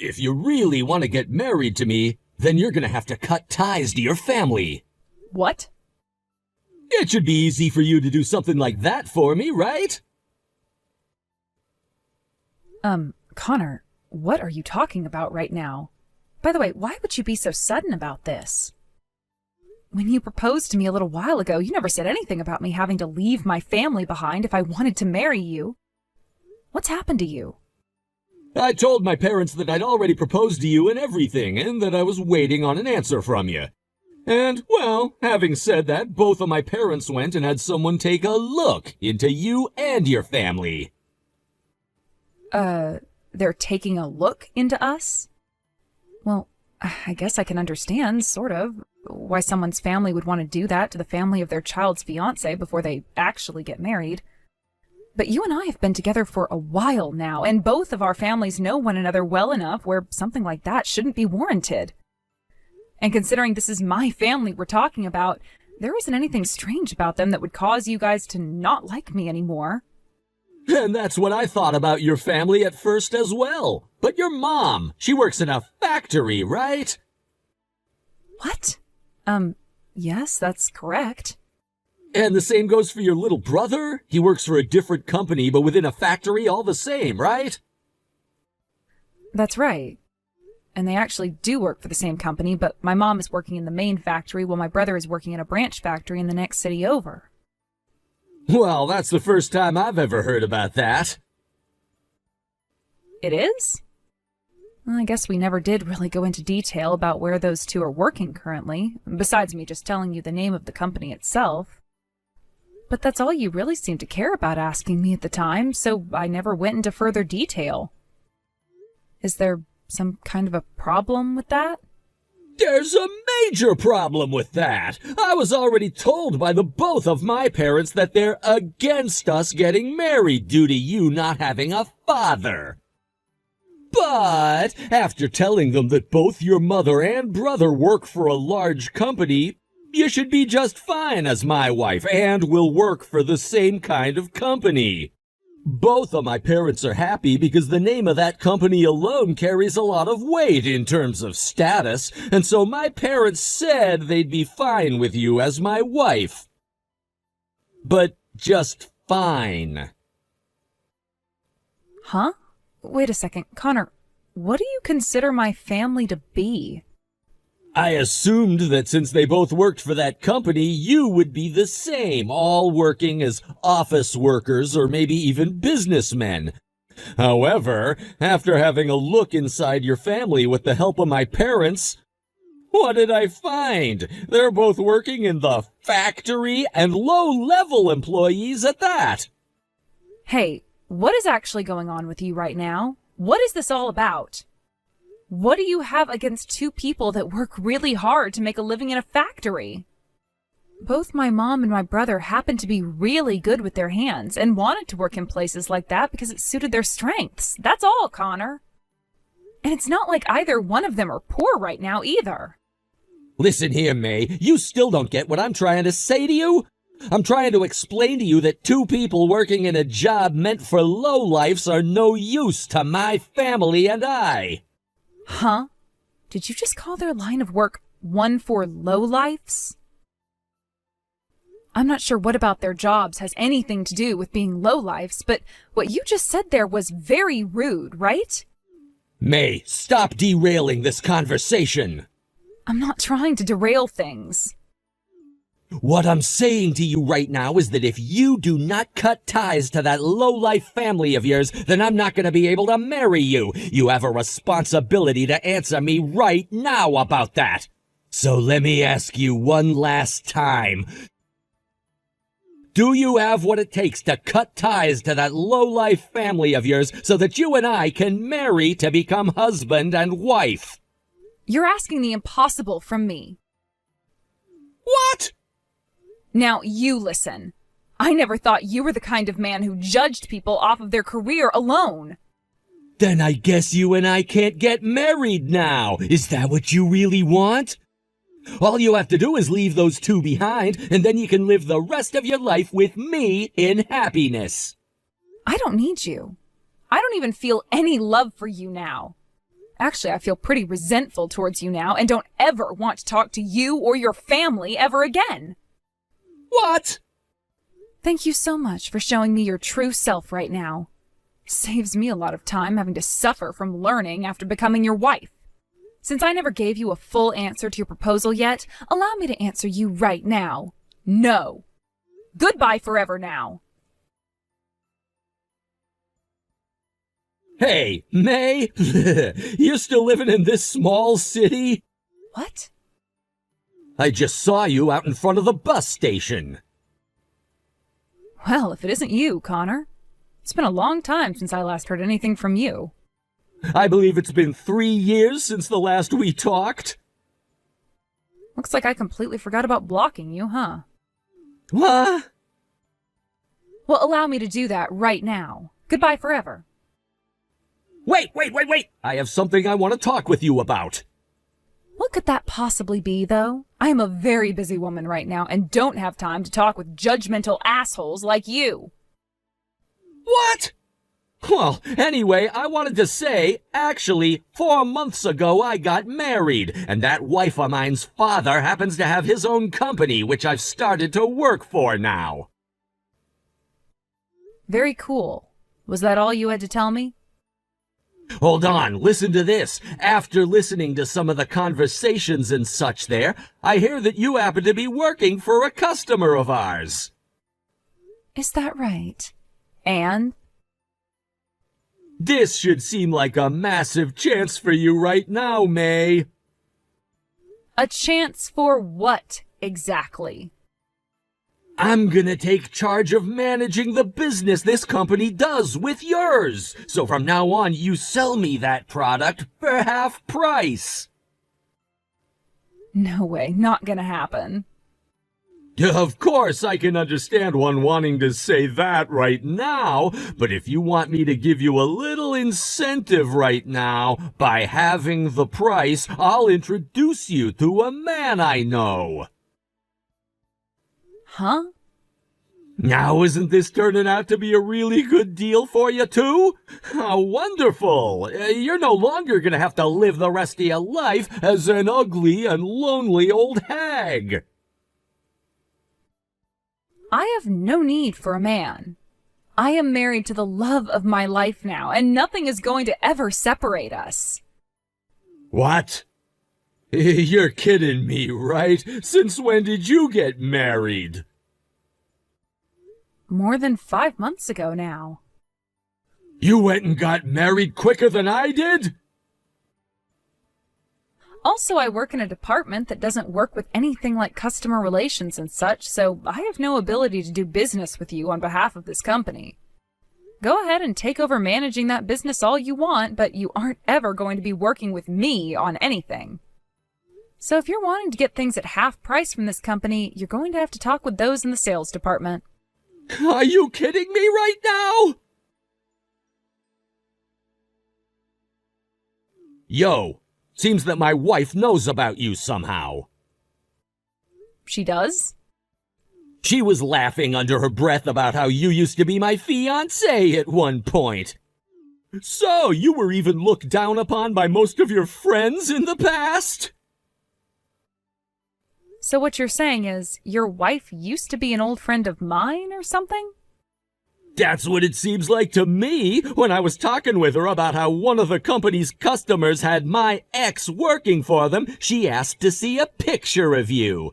If you really want to get married to me, then you're gonna have to cut ties to your family. What? It should be easy for you to do something like that for me, right? Connor, what are you talking about right now? By the way, why would you be so sudden about this? When you proposed to me a little while ago, you never said anything about me having to leave my family behind if I wanted to marry you. What's happened to you? I told my parents that I'd already proposed to you and everything, and that I was waiting on an answer from you. And, well, having said that, both of my parents went and had someone take a look into you and your family. They're taking a look into us? Well, I guess I can understand, sort of, why someone's family would want to do that to the family of their child's fiancé before they actually get married. But you and I have been together for a while now, and both of our families know one another well enough where something like that shouldn't be warranted. And considering this is my family we're talking about, there isn't anything strange about them that would cause you guys to not like me anymore. And that's what I thought about your family at first as well. But your mom, she works in a factory, right? What? Yes, that's correct. And the same goes for your little brother? He works for a different company, but within a factory all the same, right? That's right. And they actually do work for the same company, but my mom is working in the main factory while my brother is working in a branch factory in the next city over. Well, that's the first time I've ever heard about that. It is? Well, I guess we never did really go into detail about where those two are working currently, besides me just telling you the name of the company itself. But that's all you really seemed to care about asking me at the time, so I never went into further detail. Is there some kind of a problem with that? There's a major problem with that. I was already told by the both of my parents that they're against us getting married due to you not having a father. But after telling them that both your mother and brother work for a large company, you should be just fine as my wife and will work for the same kind of company. Both of my parents are happy because the name of that company alone carries a lot of weight in terms of status, and so my parents said they'd be fine with you as my wife. But just fine. Huh? Wait a second, Connor, what do you consider my family to be? I assumed that since they both worked for that company, you would be the same, all working as office workers or maybe even businessmen. However, after having a look inside your family with the help of my parents, what did I find? They're both working in the factory and low-level employees at that. Hey, what is actually going on with you right now? What is this all about? What do you have against two people that work really hard to make a living in a factory? Both my mom and my brother happen to be really good with their hands and wanted to work in places like that because it suited their strengths. That's all, Connor. And it's not like either one of them are poor right now either. Listen here, May, you still don't get what I'm trying to say to you? I'm trying to explain to you that two people working in a job meant for lowlifes are no use to my family and I. Huh? Did you just call their line of work one for lowlifes? I'm not sure what about their jobs has anything to do with being lowlifes, but what you just said there was very rude, right? May, stop derailing this conversation. I'm not trying to derail things. What I'm saying to you right now is that if you do not cut ties to that low-life family of yours, then I'm not going to be able to marry you. You have a responsibility to answer me right now about that. So let me ask you one last time. Do you have what it takes to cut ties to that low-life family of yours so that you and I can marry to become husband and wife? You're asking the impossible from me. What? Now, you listen. I never thought you were the kind of man who judged people off of their career alone. Then I guess you and I can't get married now. Is that what you really want? All you have to do is leave those two behind, and then you can live the rest of your life with me in happiness. I don't need you. I don't even feel any love for you now. Actually, I feel pretty resentful towards you now and don't ever want to talk to you or your family ever again. What? Thank you so much for showing me your true self right now. Saves me a lot of time having to suffer from learning after becoming your wife. Since I never gave you a full answer to your proposal yet, allow me to answer you right now. No. Goodbye forever now. Hey, May, you're still living in this small city? What? I just saw you out in front of the bus station. Well, if it isn't you, Connor. It's been a long time since I last heard anything from you. I believe it's been 3 years since the last we talked. Looks like I completely forgot about blocking you, huh? What? Well, allow me to do that right now. Goodbye forever. Wait! I have something I want to talk with you about. What could that possibly be, though? I am a very busy woman right now and don't have time to talk with judgmental assholes like you. What? Well, anyway, I wanted to say, actually, 4 months ago I got married, and that wife of mine's father happens to have his own company, which I've started to work for now. Very cool. Was that all you had to tell me? Hold on, listen to this. After listening to some of the conversations and such there, I hear that you happen to be working for a customer of ours. Is that right? And? This should seem like a massive chance for you right now, May. A chance for what, exactly? I'm gonna take charge of managing the business this company does with yours. So from now on, you sell me that product for half price. No way, not gonna happen. Of course, I can understand one wanting to say that right now, but if you want me to give you a little incentive right now, by halving the price, I'll introduce you to a man I know. Huh? Now, isn't this turning out to be a really good deal for you, too? How wonderful! You're no longer gonna have to live the rest of your life as an ugly and lonely old hag. I have no need for a man. I am married to the love of my life now, and nothing is going to ever separate us. What? You're kidding me, right? Since when did you get married? More than 5 months ago now. You went and got married quicker than I did? Also, I work in a department that doesn't work with anything like customer relations and such, so I have no ability to do business with you on behalf of this company. Go ahead and take over managing that business all you want, but you aren't ever going to be working with me on anything. So if you're wanting to get things at half price from this company, you're going to have to talk with those in the sales department. Are you kidding me right now? Yo, seems that my wife knows about you somehow. She does? She was laughing under her breath about how you used to be my fiancé at one point. So, you were even looked down upon by most of your friends in the past? So what you're saying is, your wife used to be an old friend of mine or something? That's what it seems like to me when I was talking with her about how one of the company's customers had my ex working for them. She asked to see a picture of you.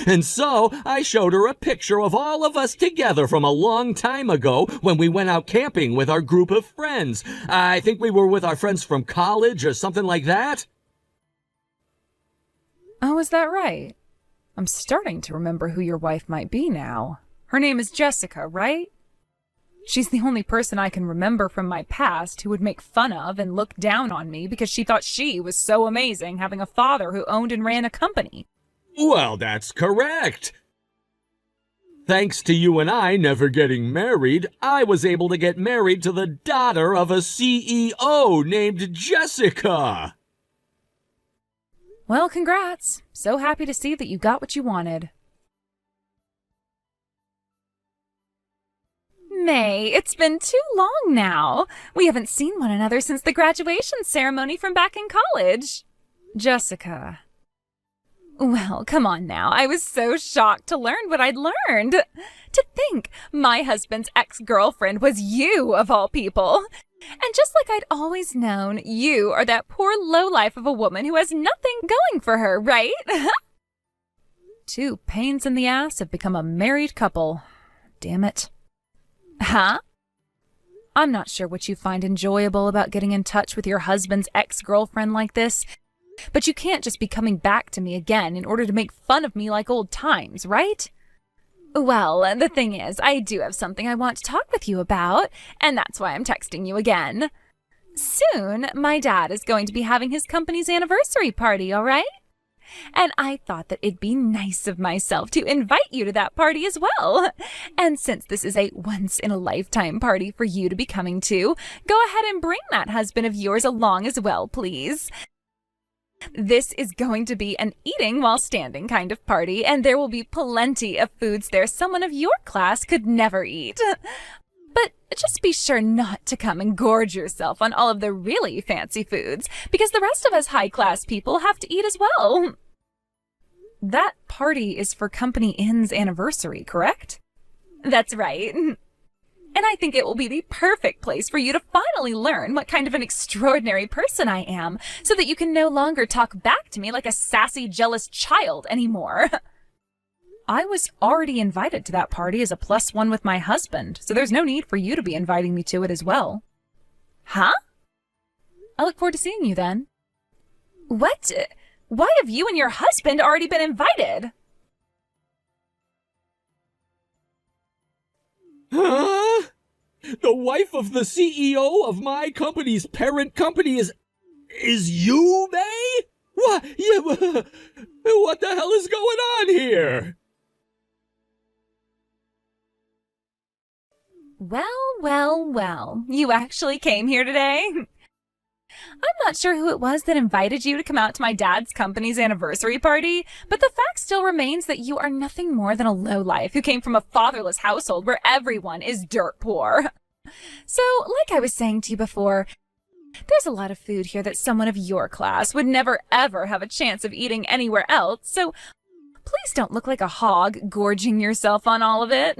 And so I showed her a picture of all of us together from a long time ago when we went out camping with our group of friends. I think we were with our friends from college or something like that. Oh, is that right? I'm starting to remember who your wife might be now. Her name is Jessica, right? She's the only person I can remember from my past who would make fun of and look down on me because she thought she was so amazing having a father who owned and ran a company. Well, that's correct. Thanks to you and I never getting married, I was able to get married to the daughter of a CEO named Jessica. Well, congrats. So happy to see that you got what you wanted. May, it's been too long now. We haven't seen one another since the graduation ceremony from back in college. Jessica. Well, come on now. I was so shocked to learn what I'd learned. To think my husband's ex-girlfriend was you, of all people. And just like I'd always known, you are that poor lowlife of a woman who has nothing going for her, right? Two pains in the ass have become a married couple. Damn it. Huh? I'm not sure what you find enjoyable about getting in touch with your husband's ex-girlfriend like this, but you can't just be coming back to me again in order to make fun of me like old times, right? Well, the thing is, I do have something I want to talk with you about, and that's why I'm texting you again. Soon, my dad is going to be having his company's anniversary party, all right? And I thought that it'd be nice of myself to invite you to that party as well. And since this is a once-in-a-lifetime party for you to be coming to, go ahead and bring that husband of yours along as well, please. This is going to be an eating while standing kind of party, and there will be plenty of foods there someone of your class could never eat. But just be sure not to come and gorge yourself on all of the really fancy foods, because the rest of us high-class people have to eat as well. That party is for Company Inn's anniversary, correct? That's right. And I think it will be the perfect place for you to finally learn what kind of an extraordinary person I am, so that you can no longer talk back to me like a sassy, jealous child anymore. I was already invited to that party as a +1 with my husband, so there's no need for you to be inviting me to it as well. Huh? I look forward to seeing you then. What? Why have you and your husband already been invited? Huh? The wife of the CEO of my company's parent company is you, May? What? Yeah, what the hell is going on here? Well, you actually came here today? I'm not sure who it was that invited you to come out to my dad's company's anniversary party, but the fact still remains that you are nothing more than a lowlife who came from a fatherless household where everyone is dirt poor. So, like I was saying to you before, there's a lot of food here that someone of your class would never ever have a chance of eating anywhere else, so please don't look like a hog gorging yourself on all of it.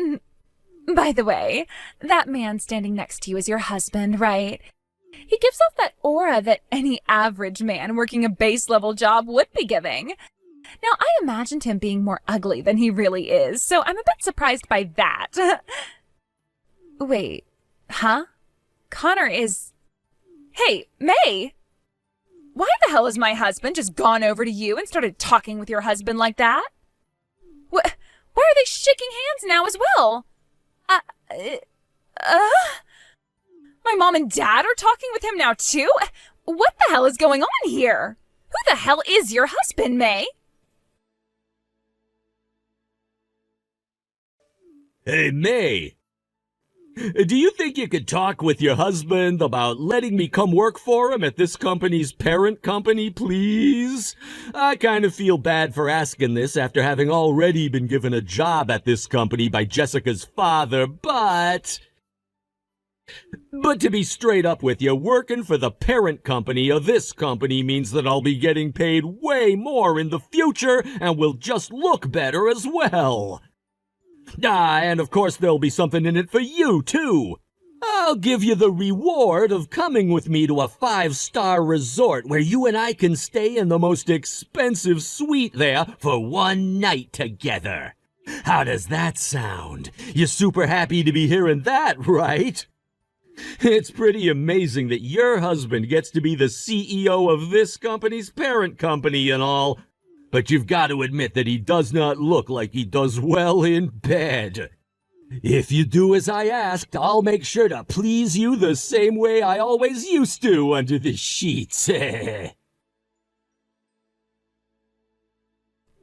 By the way, that man standing next to you is your husband, right? He gives off that aura that any average man working a base-level job would be giving. Now, I imagined him being more ugly than he really is, so I'm a bit surprised by that. Wait, huh? Connor is... Hey, May! Why the hell has my husband just gone over to you and started talking with your husband like that? Why are they shaking hands now as well? My mom and dad are talking with him now too? What the hell is going on here? Who the hell is your husband, May? Hey, May. Do you think you could talk with your husband about letting me come work for him at this company's parent company, please? I kind of feel bad for asking this after having already been given a job at this company by Jessica's father, but to be straight up with you, working for the parent company of this company means that I'll be getting paid way more in the future and will just look better as well. And of course there'll be something in it for you, too. I'll give you the reward of coming with me to a 5-star resort where you and I can stay in the most expensive suite there for one night together. How does that sound? You're super happy to be hearing that, right? It's pretty amazing that your husband gets to be the CEO of this company's parent company and all, but you've got to admit that he does not look like he does well in bed. If you do as I asked, I'll make sure to please you the same way I always used to under the sheets.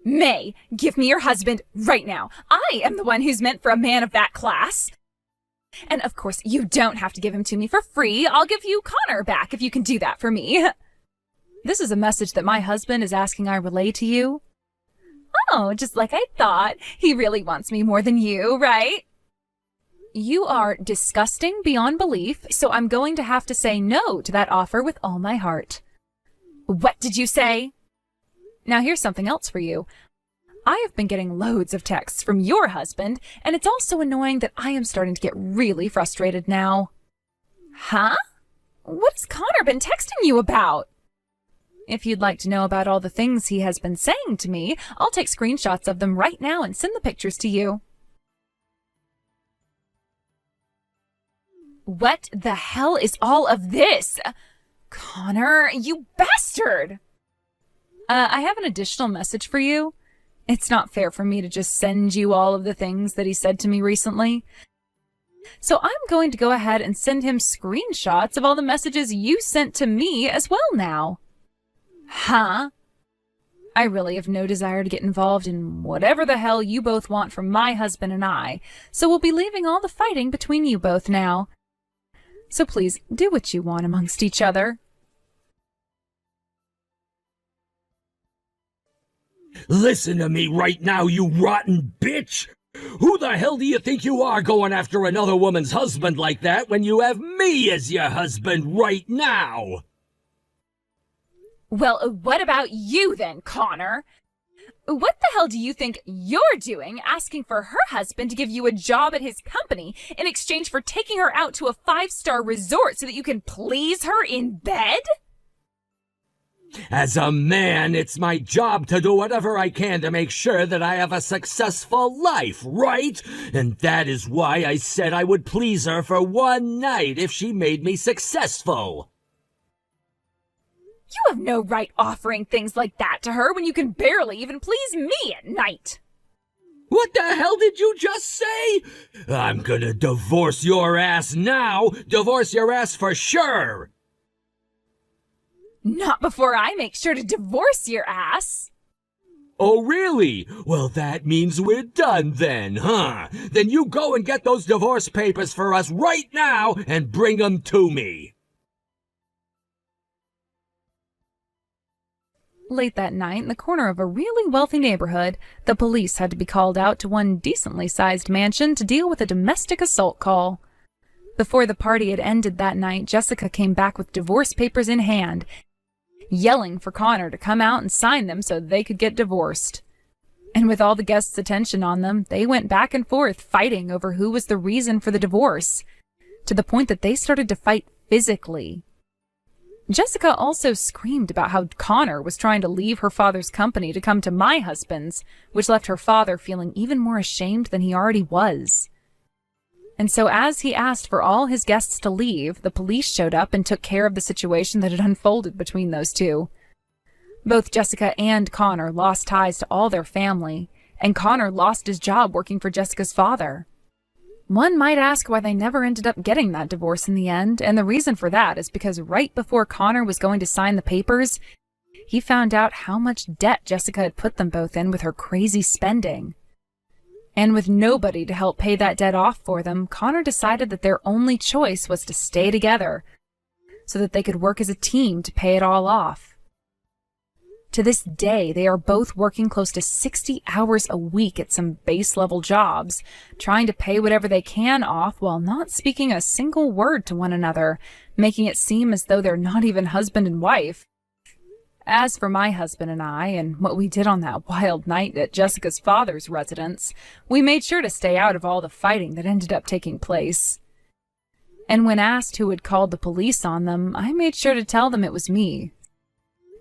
May, give me your husband right now. I am the one who's meant for a man of that class. And of course, you don't have to give him to me for free. I'll give you Connor back if you can do that for me. This is a message that my husband is asking I relay to you. Oh, just like I thought. He really wants me more than you, right? You are disgusting beyond belief, so I'm going to have to say no to that offer with all my heart. What did you say? Now here's something else for you. I have been getting loads of texts from your husband, and it's also annoying that I am starting to get really frustrated now. Huh? What has Connor been texting you about? If you'd like to know about all the things he has been saying to me, I'll take screenshots of them right now and send the pictures to you. What the hell is all of this? Connor, you bastard! I have an additional message for you. It's not fair for me to just send you all of the things that he said to me recently. So I'm going to go ahead and send him screenshots of all the messages you sent to me as well now. Huh? I really have no desire to get involved in whatever the hell you both want from my husband and I, so we'll be leaving all the fighting between you both now. So please, do what you want amongst each other. Listen to me right now, you rotten bitch! Who the hell do you think you are going after another woman's husband like that when you have me as your husband right now? Well, what about you then, Connor? What the hell do you think you're doing asking for her husband to give you a job at his company in exchange for taking her out to a 5-star resort so that you can please her in bed? As a man, it's my job to do whatever I can to make sure that I have a successful life, right? And that is why I said I would please her for one night if she made me successful. You have no right offering things like that to her when you can barely even please me at night. What the hell did you just say? I'm gonna divorce your ass now. Divorce your ass for sure. Not before I make sure to divorce your ass. Oh, really? Well, that means we're done then, huh? Then you go and get those divorce papers for us right now and bring them to me. Late that night, in the corner of a really wealthy neighborhood, the police had to be called out to one decently sized mansion to deal with a domestic assault call. Before the party had ended that night, Jessica came back with divorce papers in hand, yelling for Connor to come out and sign them so they could get divorced. And with all the guests' attention on them, they went back and forth fighting over who was the reason for the divorce, to the point that they started to fight physically. Jessica also screamed about how Connor was trying to leave her father's company to come to my husband's, which left her father feeling even more ashamed than he already was. And so as he asked for all his guests to leave, the police showed up and took care of the situation that had unfolded between those two. Both Jessica and Connor lost ties to all their family, and Connor lost his job working for Jessica's father. One might ask why they never ended up getting that divorce in the end, and the reason for that is because right before Connor was going to sign the papers, he found out how much debt Jessica had put them both in with her crazy spending. And with nobody to help pay that debt off for them, Connor decided that their only choice was to stay together so that they could work as a team to pay it all off. To this day, they are both working close to 60 hours a week at some base-level jobs, trying to pay whatever they can off while not speaking a single word to one another, making it seem as though they're not even husband and wife. As for my husband and I, and what we did on that wild night at Jessica's father's residence, we made sure to stay out of all the fighting that ended up taking place. And when asked who had called the police on them, I made sure to tell them it was me,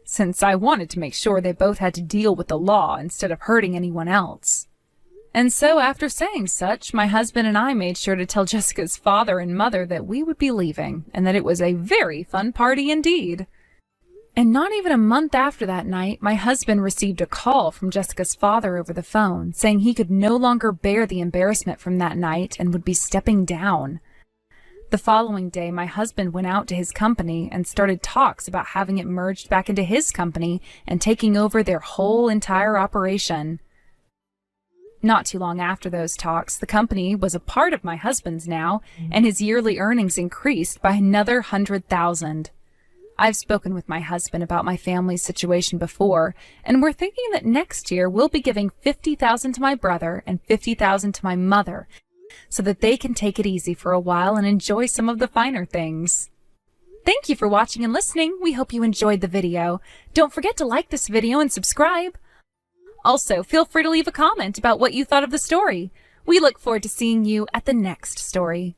since I wanted to make sure they both had to deal with the law instead of hurting anyone else. And so after saying such, my husband and I made sure to tell Jessica's father and mother that we would be leaving, and that it was a very fun party indeed. And not even a month after that night, my husband received a call from Jessica's father over the phone, saying he could no longer bear the embarrassment from that night and would be stepping down. The following day, my husband went out to his company and started talks about having it merged back into his company and taking over their whole entire operation. Not too long after those talks, the company was a part of my husband's now, and his yearly earnings increased by another $100,000. I've spoken with my husband about my family's situation before, and we're thinking that next year we'll be giving $50,000 to my brother and $50,000 to my mother, so that they can take it easy for a while and enjoy some of the finer things. Thank you for watching and listening. We hope you enjoyed the video. Don't forget to like this video and subscribe. Also, feel free to leave a comment about what you thought of the story. We look forward to seeing you at the next story.